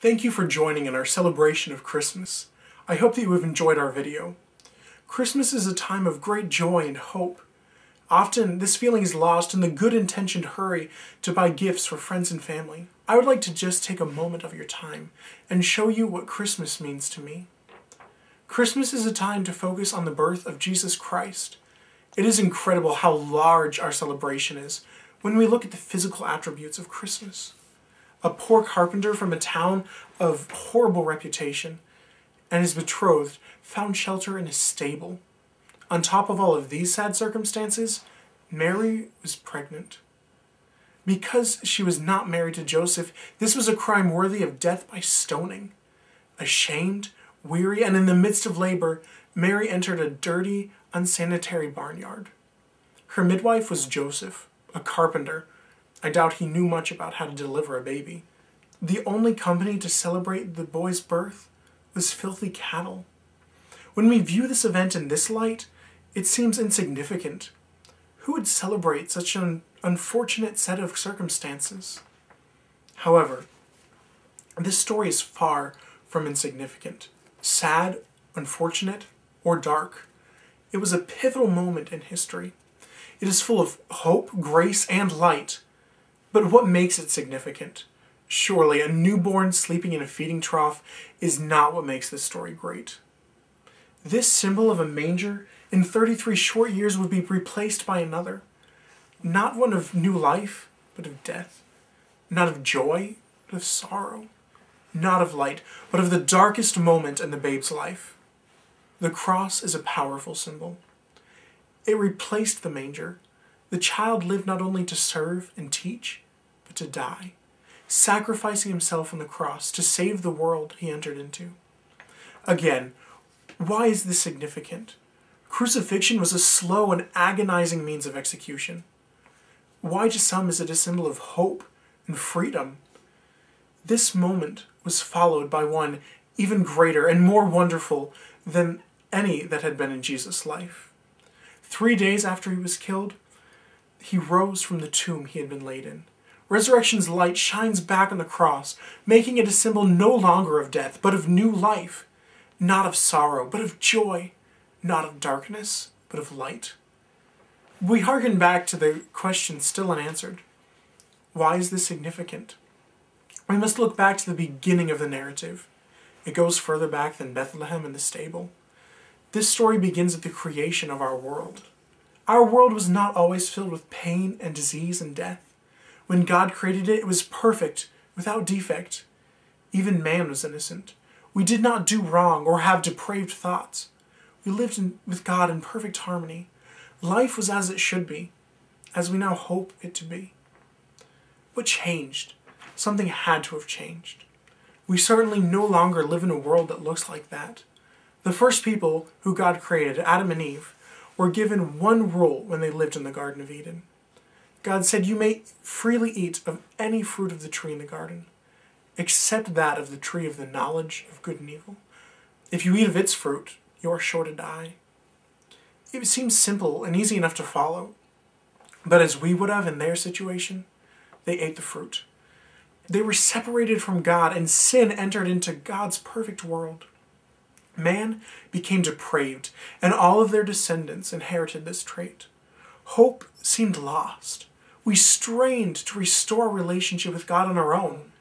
Thank you for joining in our celebration of Christmas. I hope that you have enjoyed our video. Christmas is a time of great joy and hope. Often, this feeling is lost in the good-intentioned hurry to buy gifts for friends and family. I would like to just take a moment of your time and show you what Christmas means to me. Christmas is a time to focus on the birth of Jesus Christ. It is incredible how large our celebration is when we look at the physical attributes of Christmas. A poor carpenter from a town of horrible reputation and his betrothed found shelter in a stable. On top of all of these sad circumstances, Mary was pregnant. Because she was not married to Joseph, this was a crime worthy of death by stoning. Ashamed, weary, and in the midst of labor, Mary entered a dirty, unsanitary barnyard. Her midwife was Joseph, a carpenter. I doubt he knew much about how to deliver a baby. The only company to celebrate the boy's birth was filthy cattle. When we view this event in this light, it seems insignificant. Who would celebrate such an unfortunate set of circumstances? However, this story is far from insignificant. Sad, unfortunate, or dark, it was a pivotal moment in history. It is full of hope, grace, and light. But what makes it significant? Surely a newborn sleeping in a feeding trough is not what makes this story great. This symbol of a manger in 33 short years would be replaced by another. Not one of new life, but of death. Not of joy, but of sorrow. Not of light, but of the darkest moment in the babe's life. The cross is a powerful symbol. It replaced the manger. The child lived not only to serve and teach, but to die, sacrificing himself on the cross to save the world he entered into. Again, why is this significant? Crucifixion was a slow and agonizing means of execution. Why to some is it a symbol of hope and freedom? This moment was followed by one even greater and more wonderful than any that had been in Jesus' life. 3 days after he was killed, he rose from the tomb he had been laid in. Resurrection's light shines back on the cross, making it a symbol no longer of death, but of new life. Not of sorrow, but of joy. Not of darkness, but of light. We hearken back to the question still unanswered. Why is this significant? We must look back to the beginning of the narrative. It goes further back than Bethlehem and the stable. This story begins at the creation of our world. Our world was not always filled with pain and disease and death. When God created it, it was perfect, without defect. Even man was innocent. We did not do wrong or have depraved thoughts. We lived with God in perfect harmony. Life was as it should be, as we now hope it to be. What changed? Something had to have changed. We certainly no longer live in a world that looks like that. The first people who God created, Adam and Eve, were given one rule when they lived in the Garden of Eden. God said, "You may freely eat of any fruit of the tree in the garden, except that of the tree of the knowledge of good and evil. If you eat of its fruit, you are sure to die." It seems simple and easy enough to follow, but as we would have in their situation, they ate the fruit. They were separated from God, and sin entered into God's perfect world. Man became depraved, and all of their descendants inherited this trait. Hope seemed lost. We strained to restore a relationship with God on our own,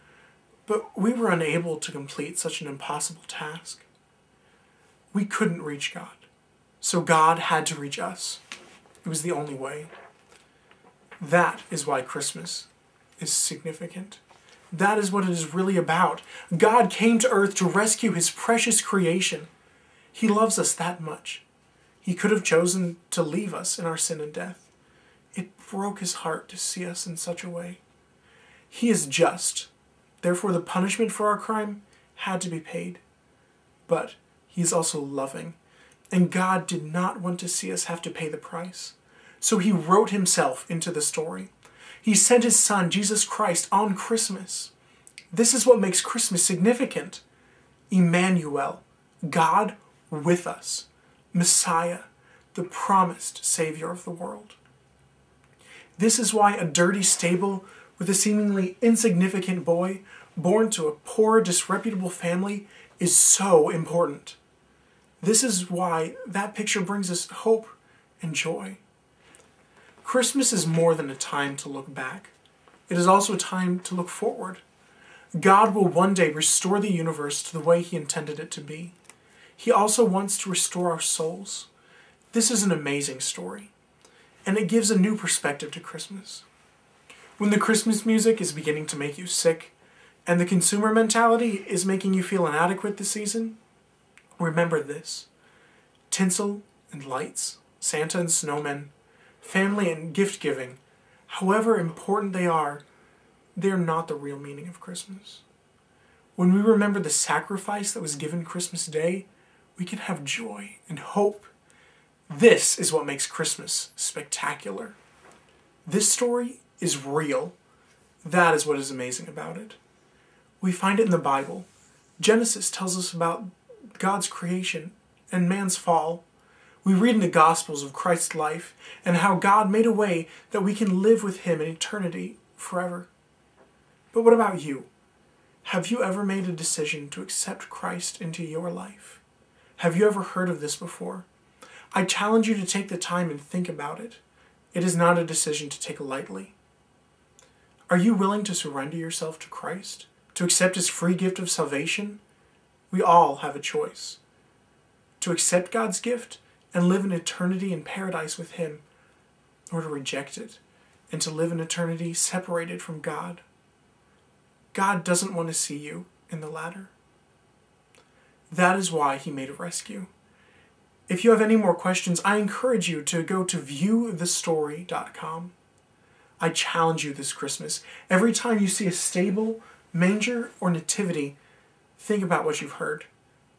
but we were unable to complete such an impossible task. We couldn't reach God, so God had to reach us. It was the only way. That is why Christmas is significant. That is what it is really about. God came to earth to rescue his precious creation. He loves us that much. He could have chosen to leave us in our sin and death. It broke his heart to see us in such a way. He is just. Therefore, the punishment for our crime had to be paid. But he is also loving, and God did not want to see us have to pay the price. So he wrote himself into the story. He sent his son, Jesus Christ, on Christmas. This is what makes Christmas significant. Emmanuel, God with us. Messiah, the promised Savior of the world. This is why a dirty stable with a seemingly insignificant boy born to a poor, disreputable family is so important. This is why that picture brings us hope and joy. Christmas is more than a time to look back. It is also a time to look forward. God will one day restore the universe to the way He intended it to be. He also wants to restore our souls. This is an amazing story, and it gives a new perspective to Christmas. When the Christmas music is beginning to make you sick, and the consumer mentality is making you feel inadequate this season, remember this: tinsel and lights, Santa and snowmen, family and gift giving, however important they are not the real meaning of Christmas. When we remember the sacrifice that was given Christmas Day, we can have joy and hope. This is what makes Christmas spectacular. This story is real. That is what is amazing about it. We find it in the Bible. Genesis tells us about God's creation and man's fall. We read in the Gospels of Christ's life and how God made a way that we can live with Him in eternity forever. But what about you? Have you ever made a decision to accept Christ into your life? Have you ever heard of this before? I challenge you to take the time and think about it. It is not a decision to take lightly. Are you willing to surrender yourself to Christ? To accept His free gift of salvation? We all have a choice. To accept God's gift and live an eternity in paradise with Him, or to reject it and to live an eternity separated from God. God doesn't want to see you in the latter. That is why He made a rescue. If you have any more questions, I encourage you to go to viewthestory.com. I challenge you this Christmas, every time you see a stable, manger, or nativity, think about what you've heard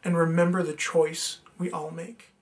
and remember the choice we all make.